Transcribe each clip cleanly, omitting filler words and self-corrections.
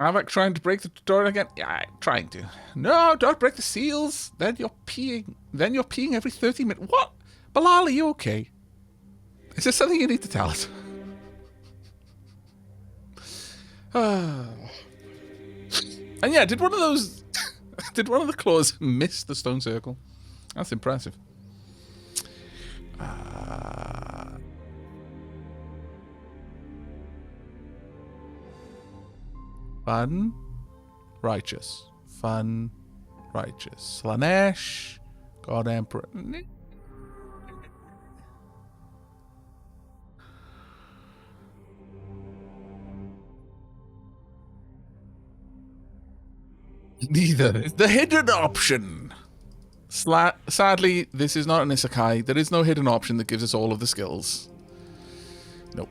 Aavak trying to break the tutorial again? Yeah, trying to. No, don't break the seals. Then you're peeing. Then you're peeing every 30 minutes. What? Bilal, are you okay? Is there something you need to tell us? And yeah, did one of those... did one of the claws miss the stone circle? That's impressive. Fun, righteous. Fun, righteous. Slanesh, God Emperor. Neither. It's the hidden option. Sadly, this is not an isekai. There is no hidden option that gives us all of the skills. Nope.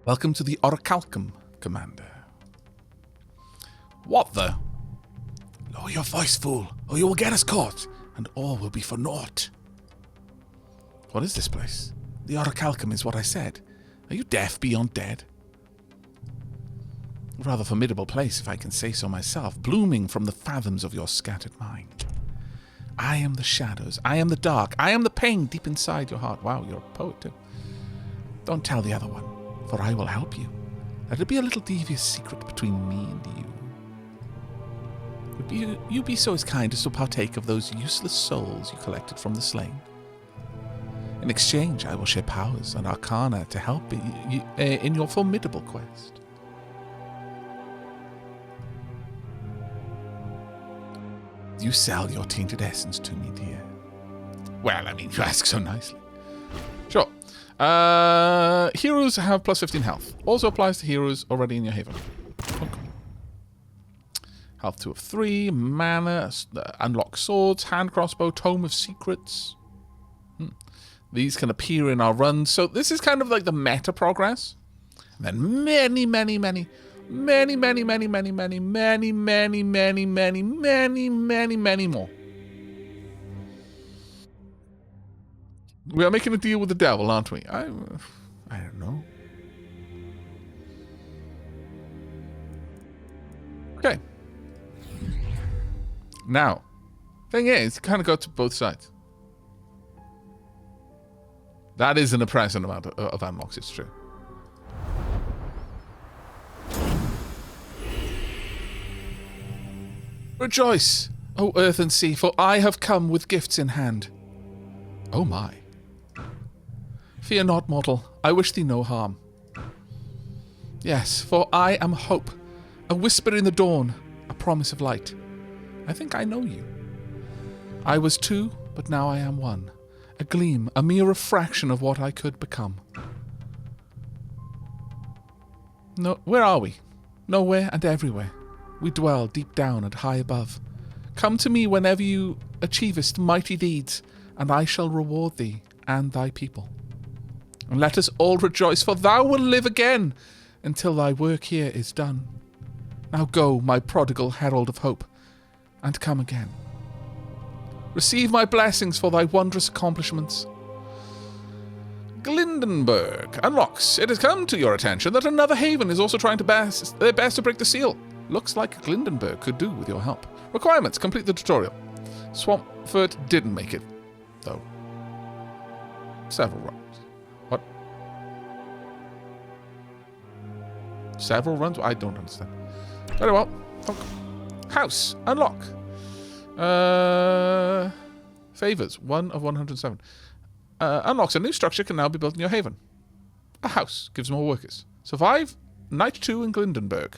Welcome to the Orichalcum, Commander. What the? Lower your voice, fool, or you will get us caught, and all will be for naught. What is this place? The Orichalcum is what I said. Are you deaf beyond dead? A rather formidable place, if I can say so myself, blooming from the fathoms of your scattered mind. I am the shadows, I am the dark, I am the pain deep inside your heart. Wow, you're a poet too. Don't tell the other one, for I will help you. Let it be a little devious secret between me and you. Would you be so as kind as to partake of those useless souls you collected from the slain? In exchange, I will share powers and arcana to help you in your formidable quest. You sell your tainted essence to me, dear. Well, I mean, you ask so nicely. Sure. Heroes have plus 15 health. Also applies to heroes already in your haven. Okay. Health 2 of 3. Mana. Unlock swords. Hand crossbow. Tome of secrets. These can appear in our runs. So this is kind of like the meta progress. And then many more. We are making a deal with the devil, aren't we? I don't know. Okay. Now, thing is, you kind of go to both sides. That is an impressive amount of unlocks, it's true. Rejoice, O earth and sea, for I have come with gifts in hand. Oh my. Fear not, mortal, I wish thee no harm. Yes, for I am hope, a whisper in the dawn, a promise of light. I think I know you. I was two, but now I am one. A gleam, a mere refraction of what I could become. No, where are we? Nowhere and everywhere. We dwell deep down and high above. Come to me whenever you achievest mighty deeds, and I shall reward thee and thy people. And let us all rejoice, for thou wilt live again until thy work here is done. Now go, my prodigal herald of hope, and come again. Receive my blessings for thy wondrous accomplishments. Glindenberg unlocks. It has come to your attention that another haven is also trying their best to break the seal. Looks like Glindenberg could do with your help. Requirements. Complete the tutorial. Swampfurt didn't make it, though. Several runs. What? Several runs? I don't understand. Very well. House. Unlock. Favors. 1 of 107. Unlocks. A new structure can now be built in your haven. A house. Gives more workers. Survive. Night 2 in Glindenberg.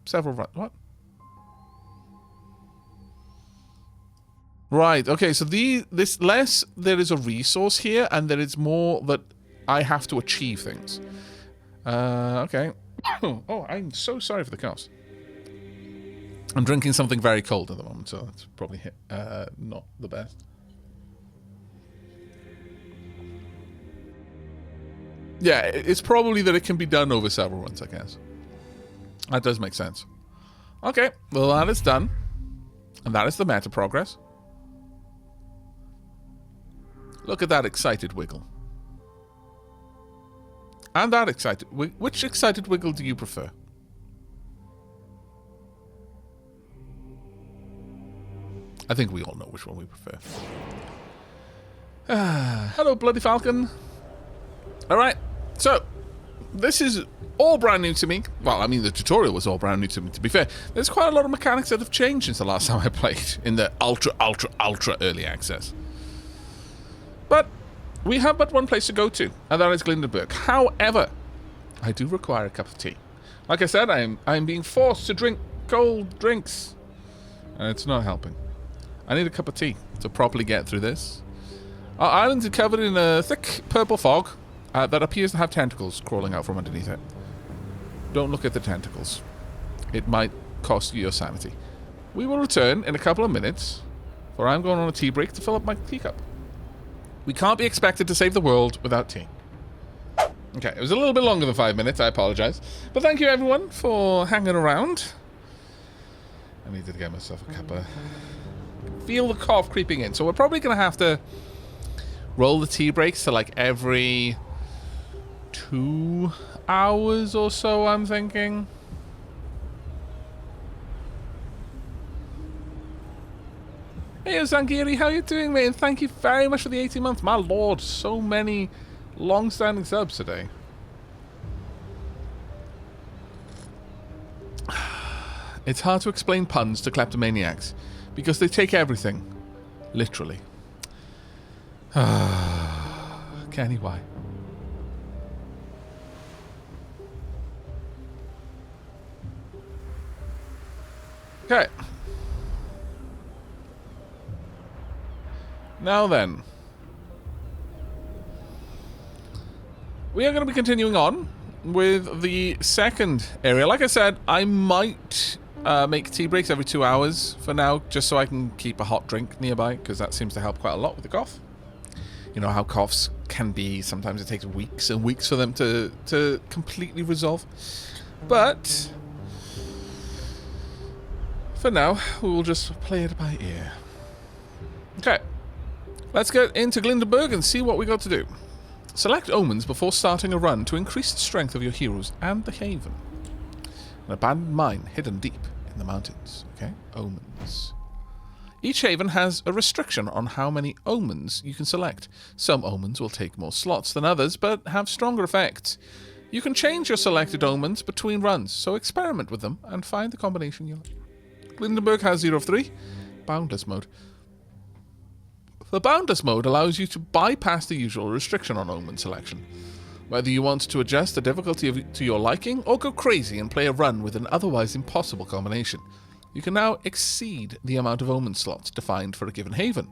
Several runs. What? Right. Okay. So this less there is a resource here, and there is more that I have to achieve things. Okay. Oh, I'm so sorry for the cows. I'm drinking something very cold at the moment, so that's probably not the best. Yeah, it's probably that it can be done over several runs, I guess. That does make sense. Okay, well, that is done. And that is the meta progress. Look at that excited wiggle. And that excited... Which excited wiggle do you prefer? I think we all know which one we prefer. Hello, Bloody Falcon. Alright, so... This is all brand new to me. Well, I mean, the tutorial was all brand new to me, to be fair. There's quite a lot of mechanics that have changed since the last time I played in the ultra early access. But we have but one place to go to, and that is Glindenburg. However, I do require a cup of tea. Like I said, I'm being forced to drink cold drinks, and it's not helping. I need a cup of tea to properly get through this. Our islands are covered in a thick purple fog that appears to have tentacles crawling out from underneath it. Don't look at the tentacles. It might cost you your sanity. We will return in a couple of minutes, for I'm going on a tea break to fill up my teacup. We can't be expected to save the world without tea. Okay, it was a little bit longer than 5 minutes, I apologize. But thank you everyone for hanging around. I needed to get myself a cup of... Feel the cough creeping in. So we're probably going to have to roll the tea breaks to like every 2 hours or so, I'm thinking. Hey, Zangiri, how you doing, mate? And thank you very much for the 18 months. My lord, so many long-standing subs today. It's hard to explain puns to kleptomaniacs because they take everything literally. Kenny, why? Okay. Now then. We are going to be continuing on with the second area. Like I said, I might make tea breaks every 2 hours for now, just so I can keep a hot drink nearby, because that seems to help quite a lot with the cough. You know how coughs can be. Sometimes it takes weeks and weeks for them to completely resolve. But for now, we will just play it by ear. Okay. Let's get into Glindenburg and see what we got to do. Select omens before starting a run to increase the strength of your heroes and the haven. An abandoned mine hidden deep in the mountains. Okay, omens. Each haven has a restriction on how many omens you can select. Some omens will take more slots than others, but have stronger effects. You can change your selected omens between runs, so experiment with them and find the combination you like. Glindenburg has 0 of 3. Boundless mode. The Boundless mode allows you to bypass the usual restriction on omen selection. Whether you want to adjust the difficulty to your liking or go crazy and play a run with an otherwise impossible combination, you can now exceed the amount of omen slots defined for a given haven.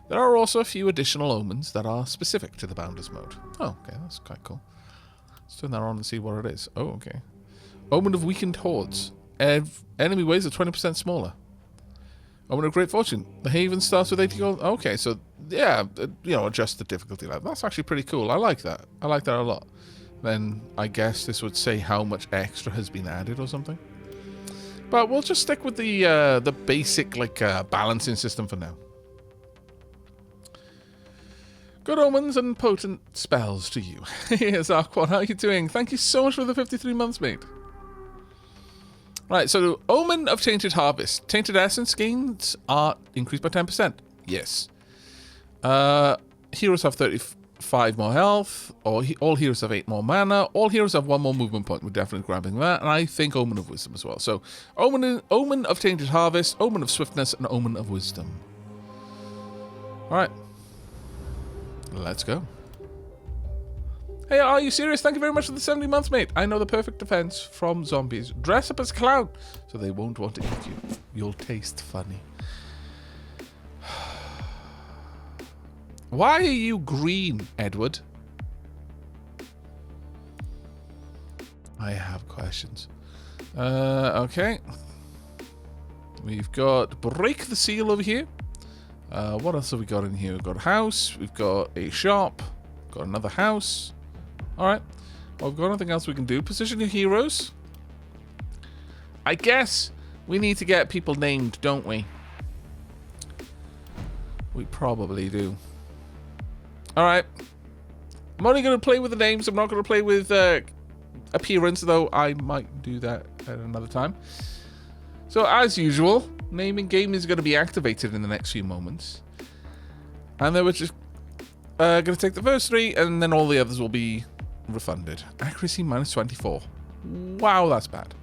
There are also a few additional omens that are specific to the Boundless mode. Oh, okay, that's quite cool. Let's turn that on and see what it is. Oh, okay. Omen of Weakened Hordes. Enemy waves are 20% smaller. Omen of Great Fortune. The haven starts with 80 gold. Okay, so, yeah, you know, adjust the difficulty level. That's actually pretty cool. I like that. I like that a lot. Then I guess this would say how much extra has been added or something. But we'll just stick with the basic, like, balancing system for now. Good omens and potent spells to you. Here's Aquan. How are you doing? Thank you so much for the 53 months, mate. Right, so Omen of Tainted Harvest. Tainted Essence gains are increased by 10%. Yes. Heroes have 35 more health. Or all heroes have 8 more mana. All heroes have 1 more movement point. We're definitely grabbing that. And I think Omen of Wisdom as well. So Omen of Tainted Harvest, Omen of Swiftness, and Omen of Wisdom. Alright. Let's go. Hey, are you serious? Thank you very much for the 70 months, mate. I know the perfect defense from zombies. Dress up as a clown, so they won't want to eat you. You'll taste funny. Why are you green, Edward? I have questions. Okay. We've got Break the Seal over here. What else have we got in here? We've got a house. We've got a shop. Got another house. Alright. Well, we've got nothing else we can do. Position your heroes. I guess we need to get people named, don't we? We probably do. Alright. I'm only going to play with the names. I'm not going to play with appearance, though I might do that at another time. So, as usual, naming game is going to be activated in the next few moments. And then we're just going to take the first 3, and then all the others will be refunded. Accuracy minus 24. Wow, that's bad.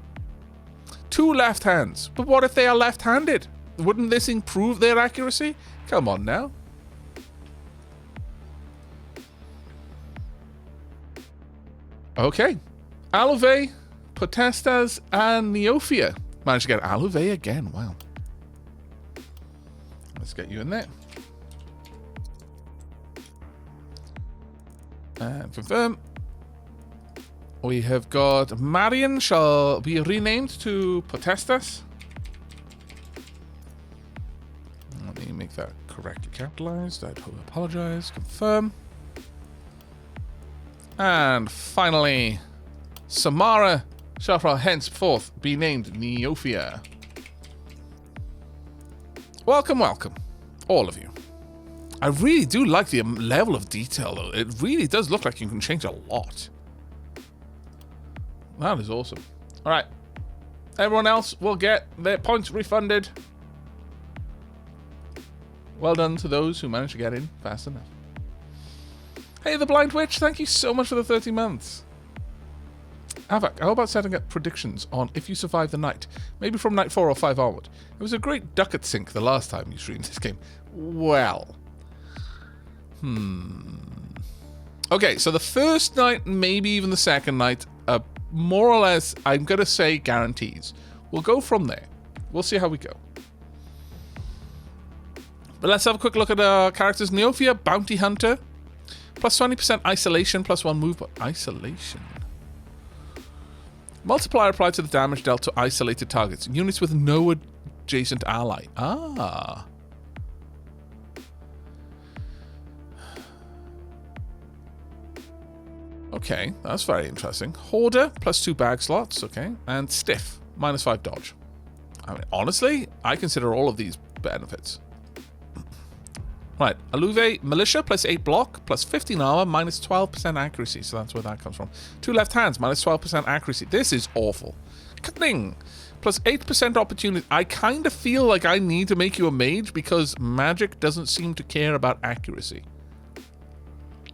2 left hands. But what if they are left-handed? Wouldn't this improve their accuracy? Come on now. Okay. Aluve, Potestas, and Neophia. Managed to get Aluve again. Wow. Let's get you in there. And confirm. We have got Marion shall be renamed to Potestas. Let me make that correctly capitalized. I do apologize. Confirm. And finally, Samara shall henceforth be named Neophia. Welcome, welcome, all of you. I really do like the level of detail, though. It really does look like you can change a lot. That is awesome. All right. Everyone else will get their points refunded. Well done to those who managed to get in fast enough. Hey, the Blind Witch, thank you so much for the 30 months. Aavak, how about setting up predictions on if you survive the night? Maybe from night 4 or 5 onward. It was a great ducat sync the last time you streamed this game. Well. Okay, so the first night, maybe even the second night, more or less, I'm going to say guarantees. We'll go from there. We'll see how we go. But let's have a quick look at our characters. Neophia, Bounty Hunter. Plus 20% isolation, plus 1 move. Isolation. Multiplier applied to the damage dealt to isolated targets. Units with no adjacent ally. Ah. Okay, that's very interesting. Hoarder, plus 2 bag slots, okay. And Stiff, minus 5 dodge. I mean, honestly, I consider all of these benefits. Right, Aluve, Militia, plus 8 block, plus 15 armor, minus 12% accuracy. So that's where that comes from. 2 left hands, minus 12% accuracy. This is awful. Cutting, plus 8% opportunity. I kind of feel like I need to make you a mage because magic doesn't seem to care about accuracy.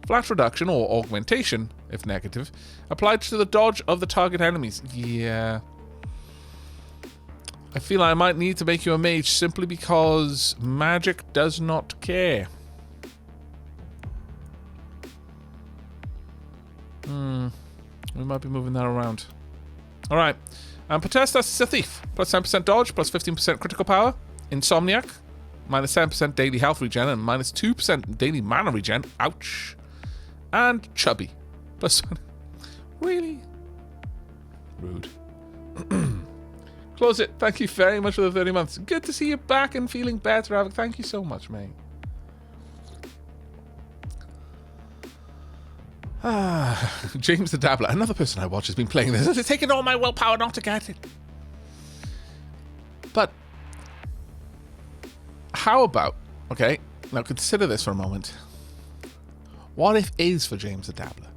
Flat reduction, or augmentation, if negative, applied to the dodge of the target enemies. Yeah. I feel I might need to make you a mage simply because magic does not care. We might be moving that around. Alright. Potestas is a thief. Plus 10% dodge, plus 15% critical power. Insomniac. Minus 7% daily health regen and minus 2% daily mana regen. Ouch. And Chubby. Plus 1. Really? Rude. Close it. Thank you very much for the 30 months. Good to see you back and feeling better, Aavak. Thank you so much, mate. James the Dabbler. Another person I watch has been playing this. It's taken all my willpower not to get it. But how about, okay, now consider this for a moment. What if is for James the Dabbler?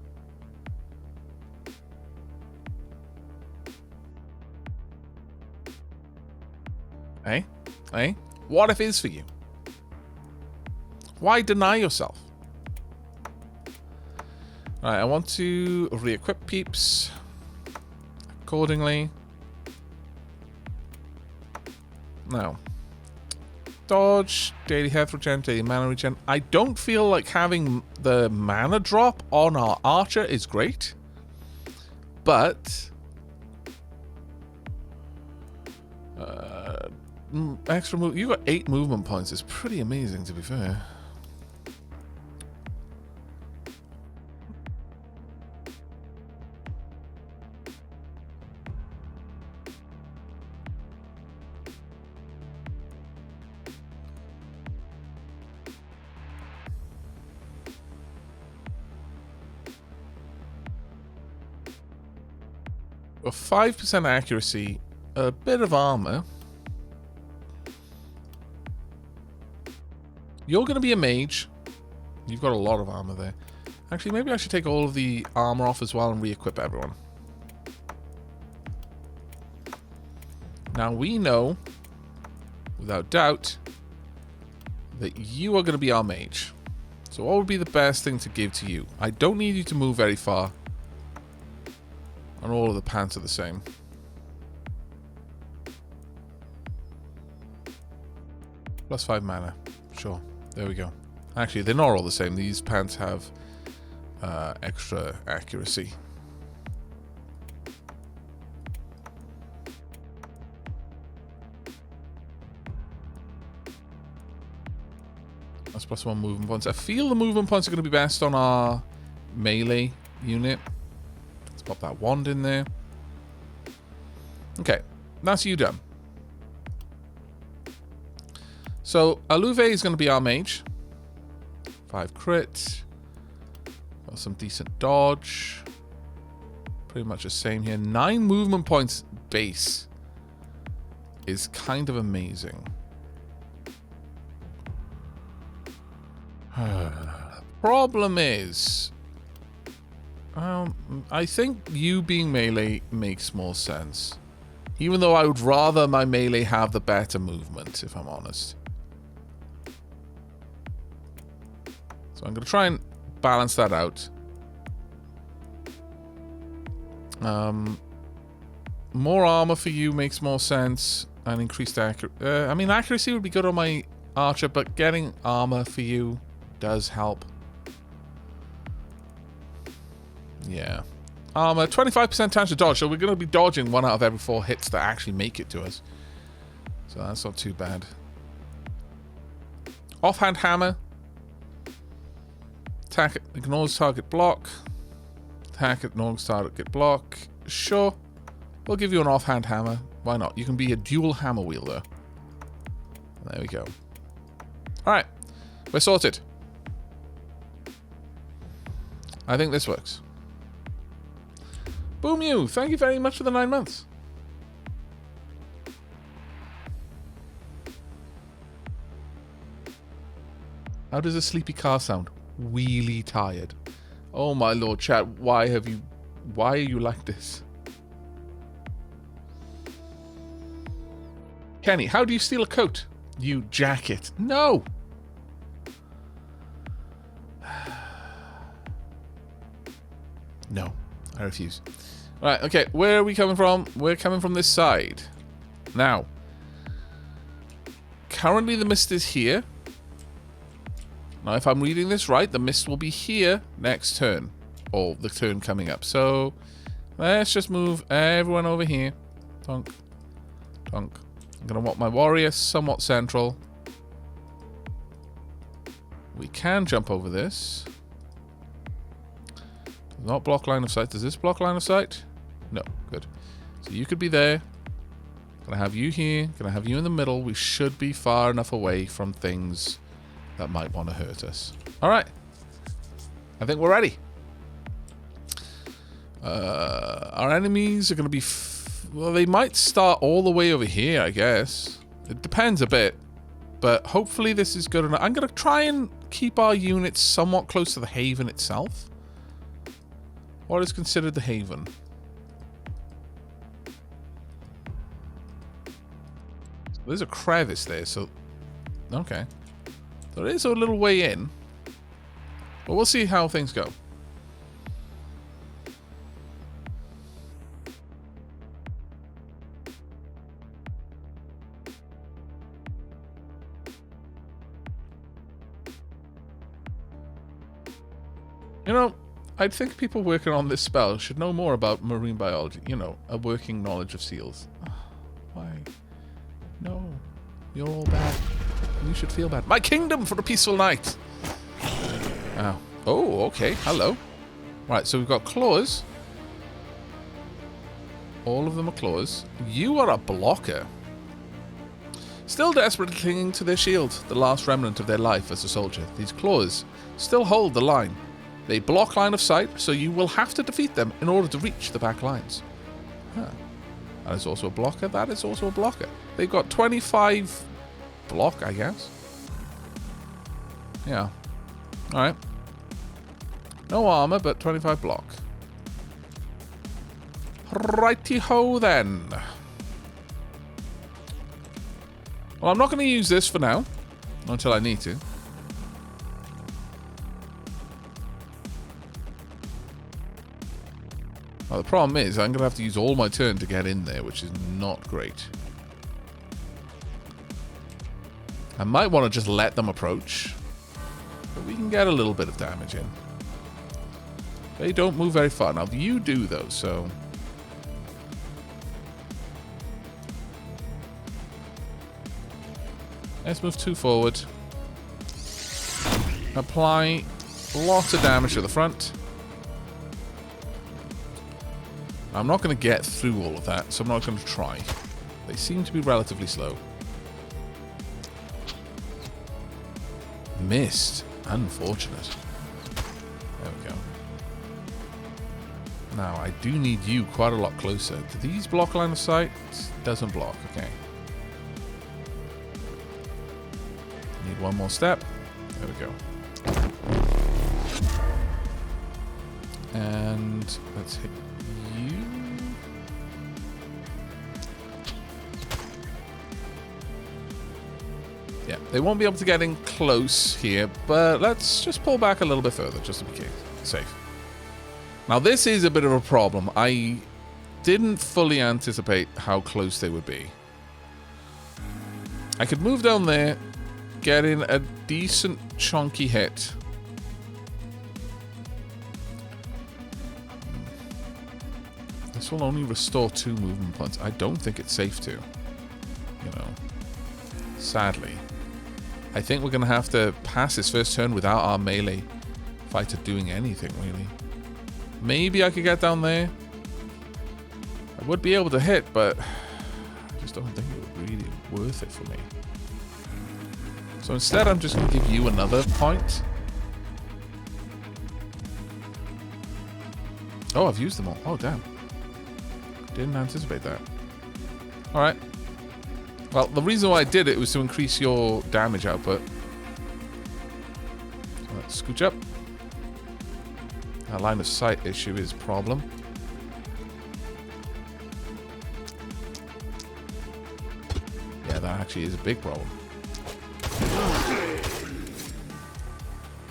Eh? Eh? What if is for you? Why deny yourself? Alright, I want to re-equip peeps accordingly. Now, dodge, daily health regen, daily mana regen. I don't feel like having the mana drop on our archer is great, but extra move. You got 8 movement points. It's pretty amazing, to be fair. With 5% accuracy, a bit of armor. You're going to be a mage. You've got a lot of armor there. Actually, maybe I should take all of the armor off as well and re-equip everyone. Now we know, without doubt, that you are going to be our mage. So what would be the best thing to give to you? I don't need you to move very far. And all of the pants are the same. +5 mana. Sure. There we go. Actually, they're not all the same. These pants have extra accuracy. That's +1 movement points. I feel the movement points are going to be best on our melee unit. Let's pop that wand in there. Okay, that's you done. So, Aluve is going to be our mage. 5 crit. Got some decent dodge. Pretty much the same here. 9 movement points base is kind of amazing. Problem is, I think you being melee makes more sense. Even though I would rather my melee have the better movement, if I'm honest. So I'm going to try and balance that out. More armor for you makes more sense. And increased accuracy. I mean, accuracy would be good on my archer, but getting armor for you does help. Yeah. Armor, 25% chance to dodge. So we're going to be dodging 1 out of every 4 hits that actually make it to us. So that's not too bad. Offhand hammer. Attack ignores target block. Attack ignores target block. Sure. We'll give you an offhand hammer. Why not? You can be a dual hammer wielder. There we go. Alright. We're sorted. I think this works. Boom you! Thank you very much for the 9 months. How does a sleepy car sound? Really tired. Oh my lord, chat, why are you like this? Kenny, how do you steal a coat? You jacket. No! No, I refuse. Right, okay, where are we coming from? We're coming from this side. Now, currently the mist is here. Now, if I'm reading this right, the mist will be here next turn. Or the turn coming up. So, let's just move everyone over here. Donk. Donk. I'm going to want my warrior somewhat central. We can jump over this. Does not block line of sight. Does this block line of sight? No. Good. So you could be there. Gonna have you here. Gonna have you in the middle. We should be far enough away from things that might want to hurt us. Alright. I think we're ready. Our enemies are going to be... well, they might start all the way over here, I guess. It depends a bit. But hopefully this is good enough. I'm going to try and keep our units somewhat close to the haven itself. What is considered the haven? There's a crevice there, so... okay. There is a little way in. But we'll see how things go. You know, I'd think people working on this spell should know more about marine biology. You know, a working knowledge of seals. Why? No. You're all bad. You should feel bad. My kingdom for a peaceful night! Oh. Oh, okay. Hello. Right, so we've got claws. All of them are claws. You are a blocker. Still desperately clinging to their shield, the last remnant of their life as a soldier. These claws still hold the line. They block line of sight, so you will have to defeat them in order to reach the back lines. Huh. That is also a blocker. That is also a blocker. They've got 25 block, I guess. Yeah. Alright. No armor, but 25 block. Righty-ho then. Well, I'm not going to use this for now. Until I need to. Well, the problem is I'm going to have to use all my turn to get in there, which is not great. I might want to just let them approach. But we can get a little bit of damage in. They don't move very far. Now, you do, though, so... Let's move 2 forward. Apply lots of damage to the front. I'm not going to get through all of that, so I'm not going to try. They seem to be relatively slow. Missed. Unfortunate. There we go. Now, I do need you quite a lot closer. Do these block line of sight? Doesn't block. Okay. Need one more step. There we go. And let's hit you. Yeah, they won't be able to get in close here, but let's just pull back a little bit further just to be safe. Now, this is a bit of a problem. I didn't fully anticipate how close they would be. I could move down there, get in a decent chunky hit. This will only restore 2 movement points. I don't think it's safe to. You know. Sadly. I think we're going to have to pass this first turn without our melee fighter doing anything, really. Maybe I could get down there. I would be able to hit, but I just don't think it would really be worth it for me. So instead, I'm just going to give you another point. Oh, I've used them all. Oh, damn. Didn't anticipate that. Alright. Well, the reason why I did it was to increase your damage output. So let's scooch up. Our line of sight issue is a problem. Yeah, that actually is a big problem.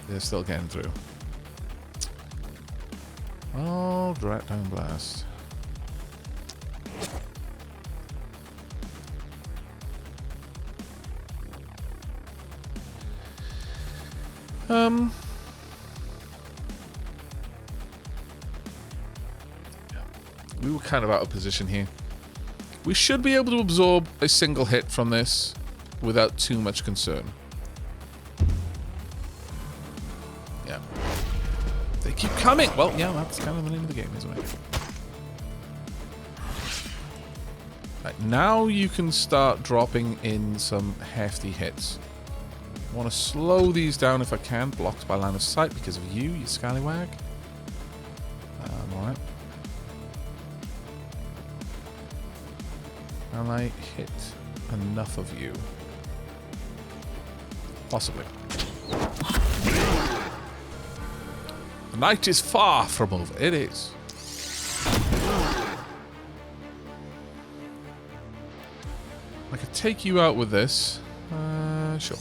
They're still getting through. Oh, Drat Down Blast. We were kind of out of position here. We should be able to absorb a single hit from this without too much concern. Yeah. They keep coming! Well, yeah, that's kind of the name of the game, isn't it? Right, now you can start dropping in some hefty hits. I want to slow these down if I can. Blocked by line of sight because of you, you scallywag. Alright. Can I hit enough of you? Possibly. The night is far from over. It is. I could take you out with this. Sure.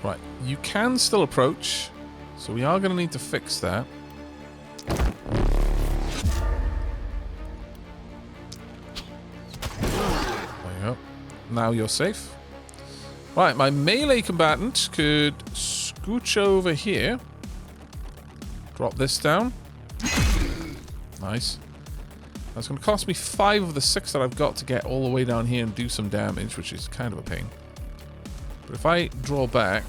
Right, you can still approach, so we are going to need to fix that. There you go. Now you're safe. Right, my melee combatant could scooch over here. Drop this down. Nice. That's going to cost me 5 of the 6 that I've got to get all the way down here and do some damage, which is kind of a pain. But if I draw back...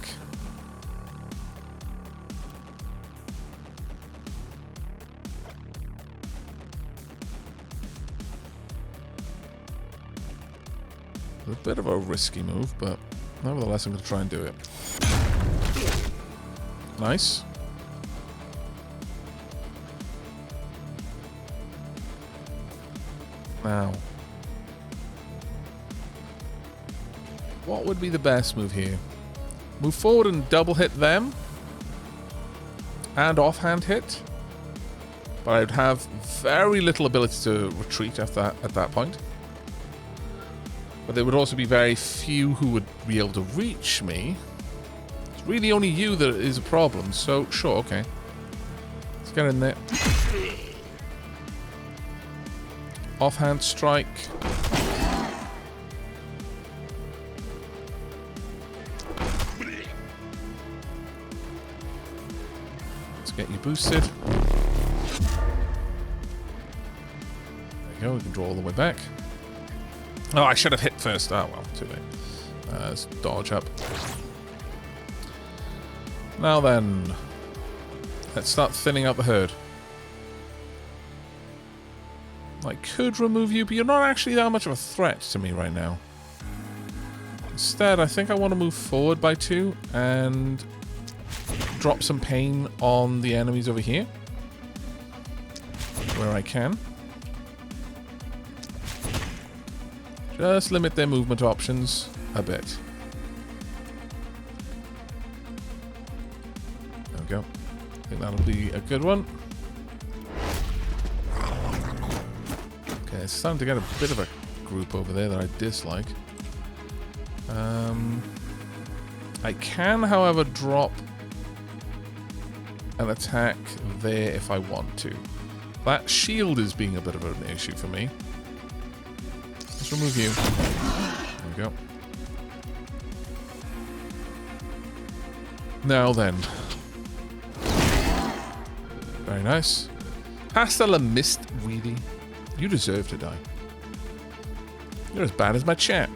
a bit of a risky move, but nevertheless I'm going to try and do it. Nice. Now. what would be the best move here? Move forward and double hit them. And offhand hit. But I'd have very little ability to retreat at that point. But there would also be very few who would be able to reach me. It's really only you that is a problem, so sure, okay. Let's get in there. Offhand strike. Let's get you boosted. There we go, we can draw all the way back. Oh, I should have hit first. Oh, well, too late. Let's dodge up. Now then, let's start thinning out the herd. I could remove you, but you're not actually that much of a threat to me right now. Instead, I think I want to move forward by 2 and drop some pain on the enemies over here. Where I can. Just limit their movement options a bit. There we go. I think that'll be a good one. Okay, it's starting to get a bit of a group over there that I dislike. I can, however, drop an attack there if I want to. That shield is being a bit of an issue for me. Let's remove you. There we go. Now then. Very nice. Hasta la mist, really. You deserve to die. You're as bad as my chat.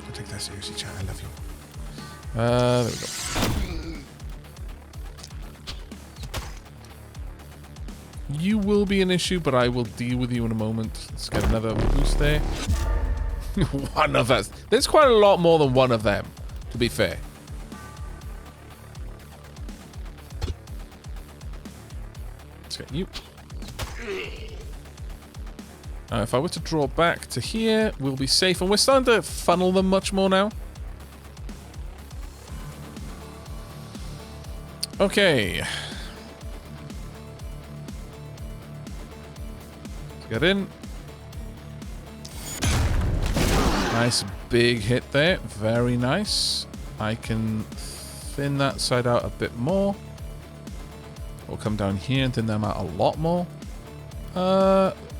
Don't take that seriously, chat. I love you. There we go. You will be an issue, but I will deal with you in a moment. Let's get another boost there. One of us. There's quite a lot more than one of them, to be fair. Let's get you. If I were to draw back to here, we'll be safe. And we're starting to funnel them much more now. Okay. Get in. Nice big hit there. Very nice. I can thin that side out a bit more. We'll come down here and thin them out a lot more.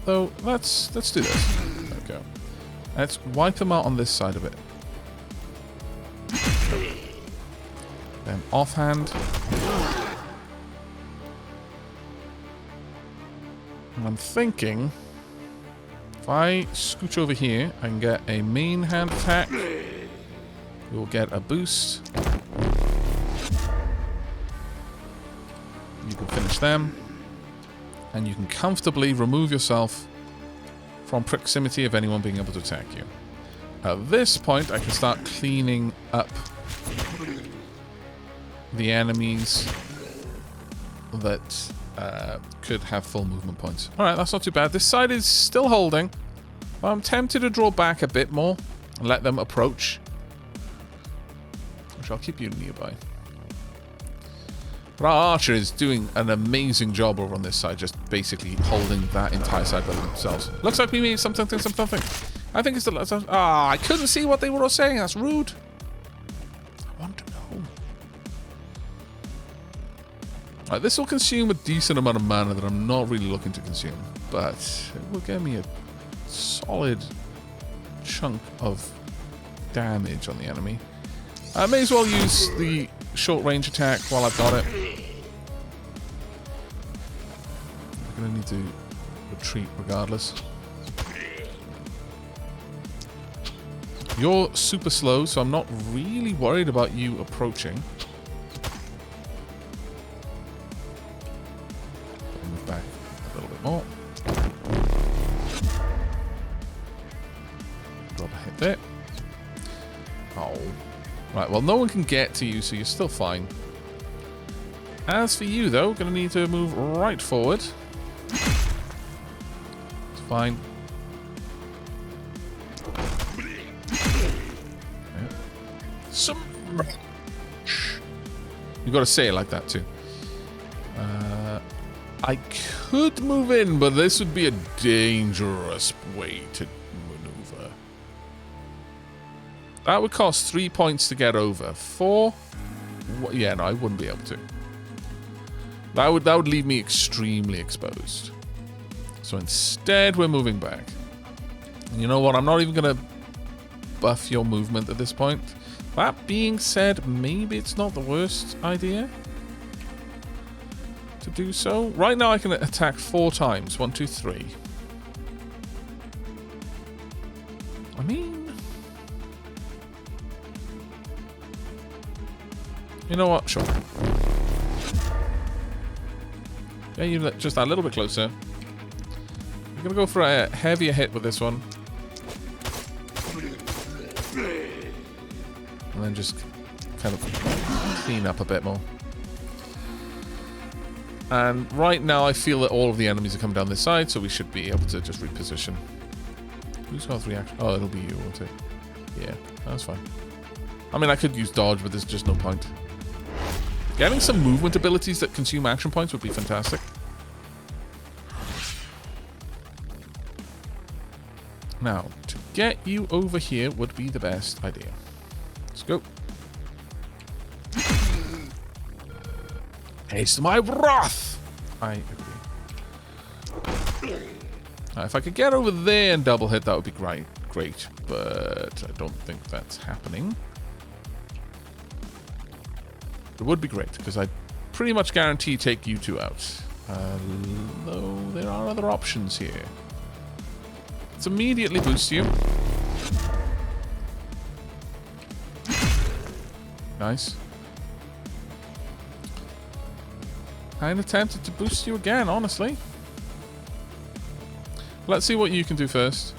Though, let's do this. There we go. Let's wipe them out on this side of it. Then offhand. And I'm thinking, if I scooch over here, I can get a main hand attack. We'll get a boost. You can finish them. And you can comfortably remove yourself from proximity of anyone being able to attack you. At this point, I can start cleaning up the enemies that could have full movement points. Alright, that's not too bad. This side is still holding. I'm tempted to draw back a bit more and let them approach. Which I'll keep you nearby. But our archer is doing an amazing job over on this side, just basically holding that entire side by themselves. Looks like we made something. I think it's the... I couldn't see what they were all saying. That's rude. I want to know. Alright, this will consume a decent amount of mana that I'm not really looking to consume. But it will give me a solid chunk of damage on the enemy. I may as well use the short range attack while I've got it. I'm going to need to retreat regardless. You're super slow, so I'm not really worried about you approaching. Move back a little bit more. Drop a hit there. Oh. Right, well, no one can get to you, so you're still fine. As for you, though, going to need to move right forward. It's fine. Smash. You've got to say it like that too. I could move in, but this would be a dangerous way to maneuver. That would cost 3 points to get over. 4? Yeah, no, I wouldn't be able to. That would leave me extremely exposed. So instead, we're moving back. You know what? I'm not even going to buff your movement at this point. That being said, maybe it's not the worst idea to do so. Right now, I can attack 4 times. 1, 2, 3. I mean, you know what? Sure. Yeah, you just a little bit closer. I'm gonna go for a heavier hit with this one. And then just kind of clean up a bit more. And right now I feel that all of the enemies are coming down this side, so we should be able to just reposition. Who's got 3 actions? Oh, it'll be you, won't it? Yeah, that's fine. I mean, I could use dodge, but there's just no point. Getting some movement abilities that consume action points would be fantastic. Now, to get you over here would be the best idea. Let's go. Haste my wrath! I agree. If I could get over there and double hit, that would be great. But I don't think that's happening. It would be great, because I pretty much guarantee take you 2 out. Though there are other options here. Let's immediately boost you. Nice. Kind of tempted to boost you again, honestly. Let's see what you can do first.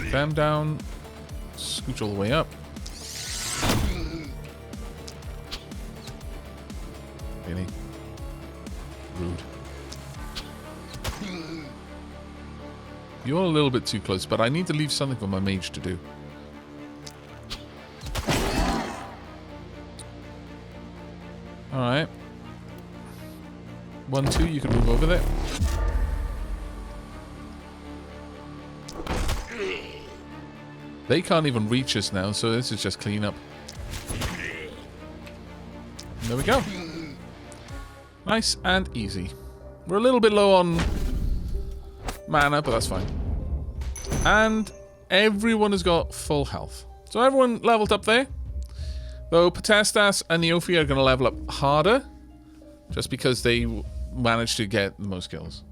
Them down. Scooch all the way up. Really? Rude. You're a little bit too close, but I need to leave something for my mage to do. Alright. 1, 2, you can move over there. They can't even reach us now, so this is just clean up. There we go. Nice and easy. We're a little bit low on mana, but that's fine. And everyone has got full health. So everyone leveled up there. Though Potestas and Neophi are going to level up harder, just because they managed to get the most kills.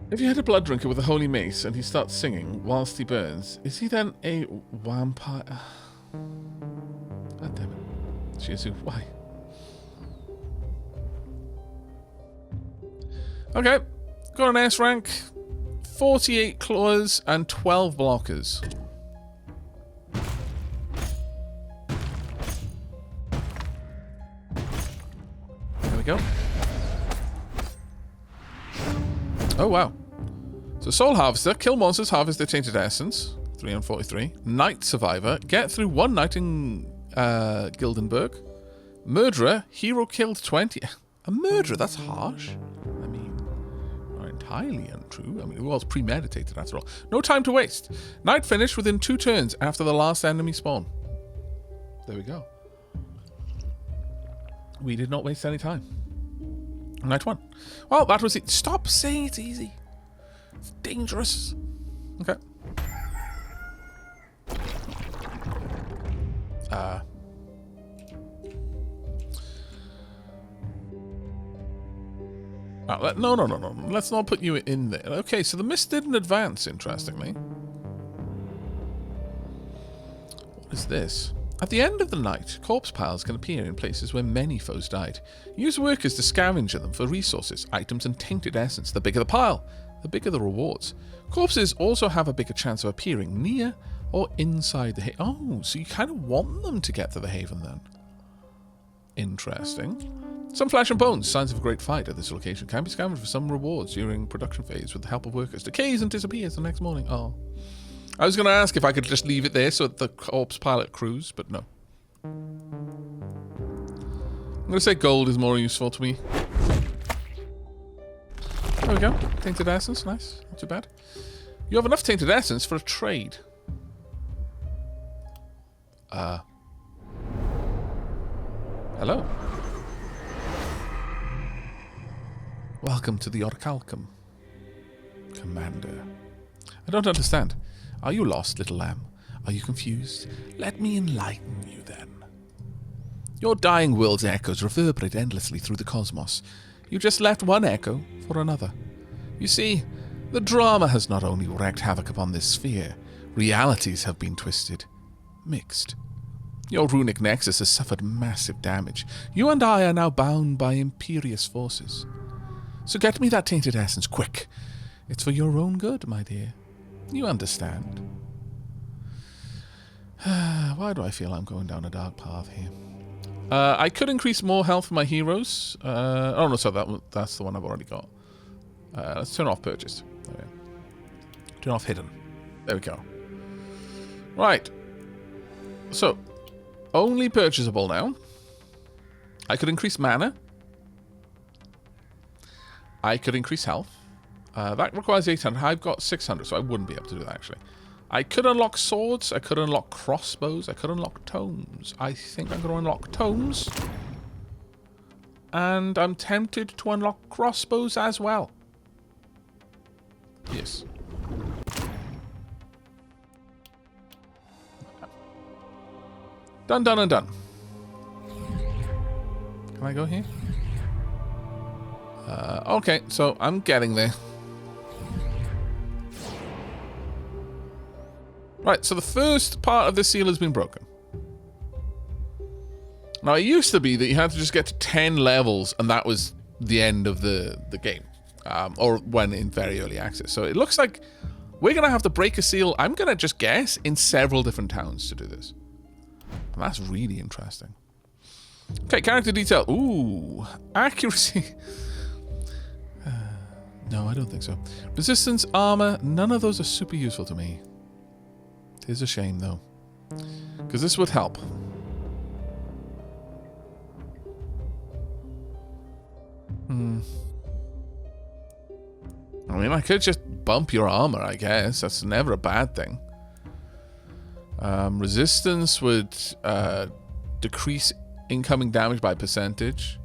If you hit a blood drinker with a holy mace and he starts singing whilst he burns, is he then a vampire? God damn it. Shizu, why? Okay, got an S rank, 48 claws and 12 blockers. There we go. Oh, wow. So Soul Harvester, kill monsters, harvest their tainted essence, 343. Night Survivor, get through 1 night in Gildenberg. Murderer, hero killed 20. A murderer, that's harsh. I mean, not entirely untrue. I mean, it was premeditated after all. No time to waste. Night finished within 2 turns after the last enemy spawn. There we go. We did not waste any time. Night 1. Well, that was it. Stop saying it's easy. It's dangerous. Okay. No. Let's not put you in there. Okay, so the mist didn't advance, interestingly. What is this? At the end of the night, corpse piles can appear in places where many foes died. Use workers to scavenge them for resources, items, and tainted essence. The bigger the pile, the bigger the rewards. Corpses also have a bigger chance of appearing near or inside the haven. Oh, so you kind of want them to get to the haven then. Interesting. Some flesh and bones. Signs of a great fight at this location can be scavenged for some rewards during production phase with the help of workers. Decays and disappears the next morning. Oh. I was going to ask if I could just leave it there so that the corpse pilot crews, but no. I'm going to say gold is more useful to me. There we go. Tainted essence. Nice. Not too bad. You have enough tainted essence for a trade. Hello. Welcome to the Orichalcum, Commander. I don't understand. Are you lost, little lamb? Are you confused? Let me enlighten you then. Your dying world's echoes reverberate endlessly through the cosmos. You just left one echo for another. You see, the drama has not only wreaked havoc upon this sphere, realities have been twisted, mixed. Your runic nexus has suffered massive damage. You and I are now bound by imperious forces. So get me that tainted essence, quick. It's for your own good, my dear. You understand. Why do I feel I'm going down a dark path here? I could increase more health for my heroes. Oh, no, so that's the one I've already got. Let's turn off purchased. Okay. Turn off hidden. There we go. Right. So, only purchasable now. I could increase mana. I could increase health. That requires 800. I've got 600, so I wouldn't be able to do that, actually. I could unlock swords. I could unlock crossbows. I could unlock tomes. I think I'm going to unlock tomes. And I'm tempted to unlock crossbows as well. Yes. Done, done, and done. Can I go here? Okay, so I'm getting there. Right, so the first part of the seal has been broken. Now, it used to be that you had to just get to 10 levels and that was the end of the game. Or when in very early access. So it looks like we're going to have to break a seal, I'm going to just guess, in several different towns to do this. And that's really interesting. Okay, character detail. Ooh, accuracy. No, I don't think so. Resistance, armor, none of those are super useful to me. It is a shame, though. Because this would help. I mean, I could just bump your armor, I guess. That's never a bad thing. Resistance would decrease incoming damage by percentage.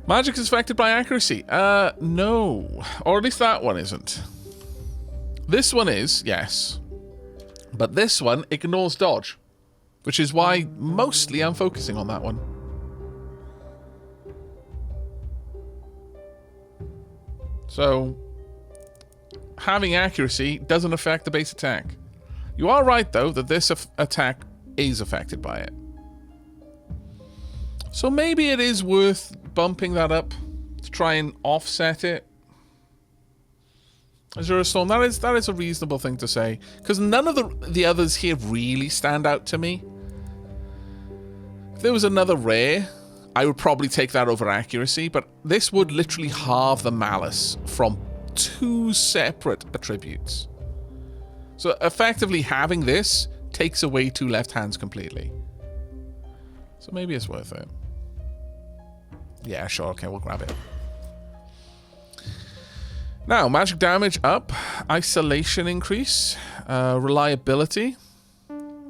Magic is affected by accuracy. No. Or at least that one isn't. This one is, yes. But this one ignores dodge. Which is why mostly I'm focusing on that one. So, having accuracy doesn't affect the base attack. You are right, though, that this attack is affected by it. So maybe it is worth bumping that up to try and offset it. Azure Storm, that is a reasonable thing to say. Because none of the others here really stand out to me. If there was another rare, I would probably take that over accuracy, but this would literally halve the malice from 2 separate attributes. So effectively having this takes away 2 left hands completely. So maybe it's worth it. Yeah, sure, okay, we'll grab it. Now, magic damage up, isolation increase, reliability,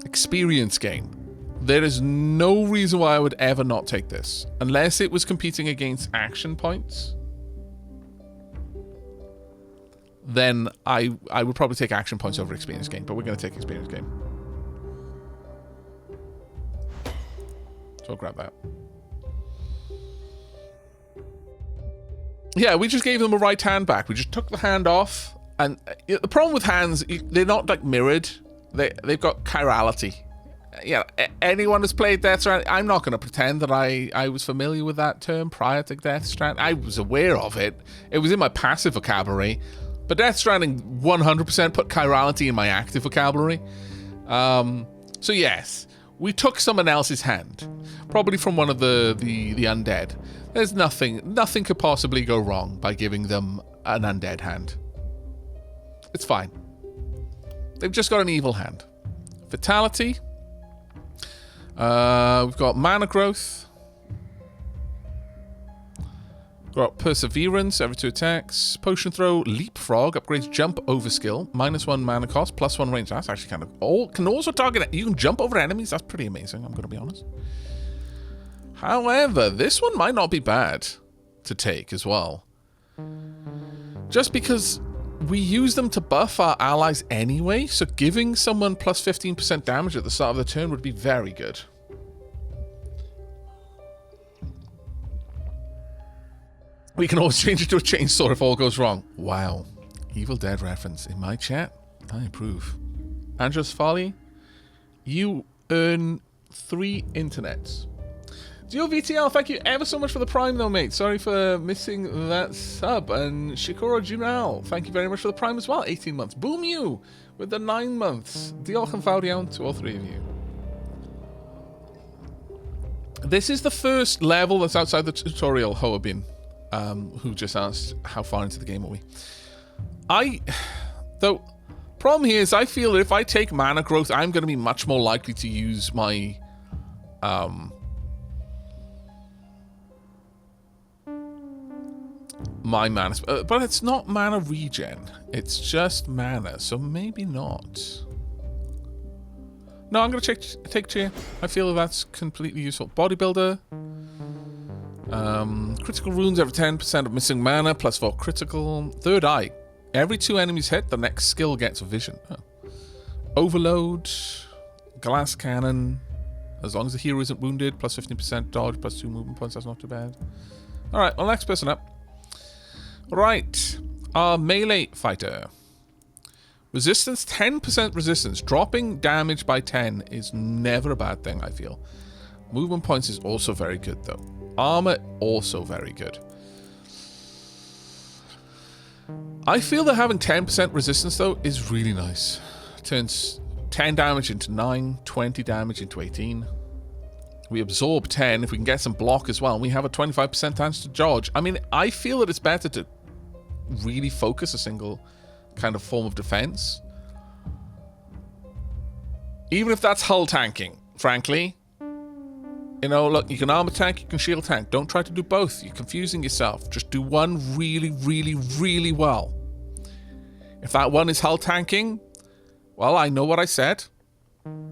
experience gain. There is no reason why I would ever not take this. Unless it was competing against action points. Then I would probably take action points over experience gain. But we're going to take experience gain. So I'll grab that. Yeah, we just gave them a right hand back. We just took the hand off. And the problem with hands, they're not like mirrored. They've got chirality. Yeah, anyone who's played Death Stranding, I'm not going to pretend that I was familiar with that term prior to Death Stranding. I was aware of it. It was in my passive vocabulary. But Death Stranding 100% put chirality in my active vocabulary. So yes, we took someone else's hand. Probably from one of the undead. There's nothing could possibly go wrong by giving them an undead hand. It's fine. They've just got an evil hand. Vitality. We've got mana growth. Got perseverance, every 2 attacks. Potion throw, leapfrog, upgrades jump over skill, -1 mana cost, +1 range. That's actually kind of old. Can also target. You can jump over enemies. That's pretty amazing. I'm going to be honest. However, this one might not be bad to take as well. Just because we use them to buff our allies anyway, so giving someone plus 15% damage at the start of the turn would be very good. We can always change it to a chainsaw if all goes wrong. Wow. Evil Dead reference in my chat. I approve. Andros Folly, you earn 3 internets. DioVTL, thank you ever so much for the Prime though, mate. Sorry for missing that sub. And Shikoro Junal, thank you very much for the Prime as well. 18 months. Boom you with the 9 months. Diolch yn fawr iawn to all 3 of you. This is the first level that's outside the tutorial, Hoabin. Who just asked how far into the game are we. Though, problem here is I feel that if I take mana growth, I'm going to be much more likely to use my, my mana, but it's not mana regen, it's just mana, so maybe not. No, I'm going to take cheer. I feel that's completely useful. Bodybuilder. Critical runes every 10% of missing mana, +4 critical. Third eye. Every 2 enemies hit, the next skill gets a vision. Oh. Overload. Glass cannon. As long as the hero isn't wounded, +15% dodge, +2 movement points. That's not too bad. Alright, well, next person up. Right. Our melee fighter. Resistance, 10% resistance. Dropping damage by 10 is never a bad thing, I feel. Movement points is also very good, though. Armor, also very good. I feel that having 10% resistance, though, is really nice. Turns 10 damage into 9, 20 damage into 18. We absorb 10. If we can get some block as well, we have a 25% chance to dodge. I mean, I feel that it's better to really focus a single kind of form of defense. Even if that's hull tanking, frankly. You know, look, you can armor tank, you can shield tank. Don't try to do both. You're confusing yourself. Just do one really, really, really well. If that one is hull tanking, well, I know what I said.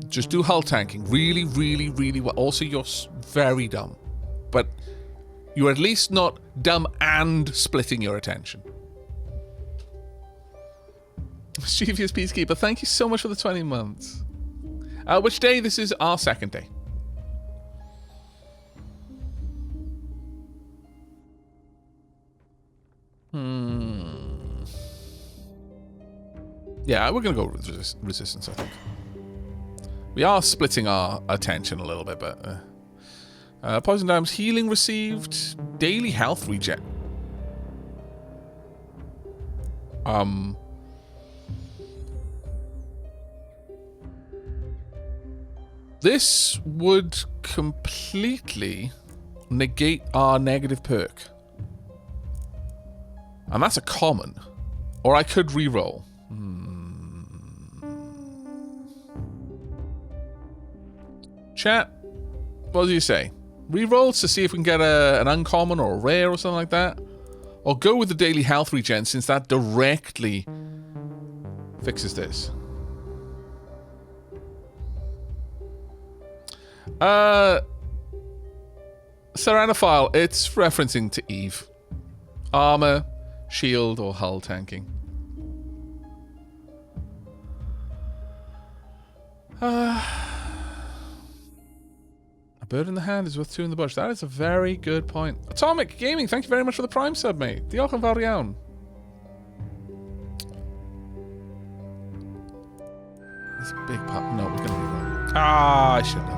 Just do hull tanking. Really, really, really well. Also, you're very dumb. But you're at least not dumb and splitting your attention. Mischievous Peacekeeper, thank you so much for the 20 months. Which day? This is our second day. Yeah, we're going to go with resistance, I think. We are splitting our attention a little bit, but... poison damage, healing received, daily health regen. This would completely negate our negative perk. And that's a common. Or I could reroll. Chat, what do you say? Rerolls to see if we can get an uncommon or a rare or something like that? Or go with the daily health regen since that directly fixes this. Seranophile, it's referencing to Eve. Armor, shield, or hull tanking. A bird in the hand is worth 2 in the bush. That is a very good point. Atomic Gaming, thank you very much for the Prime sub, mate. Diolch yn fawr iawn. It's a big pop. No, we're going to reroll. Ah, I shouldn't have.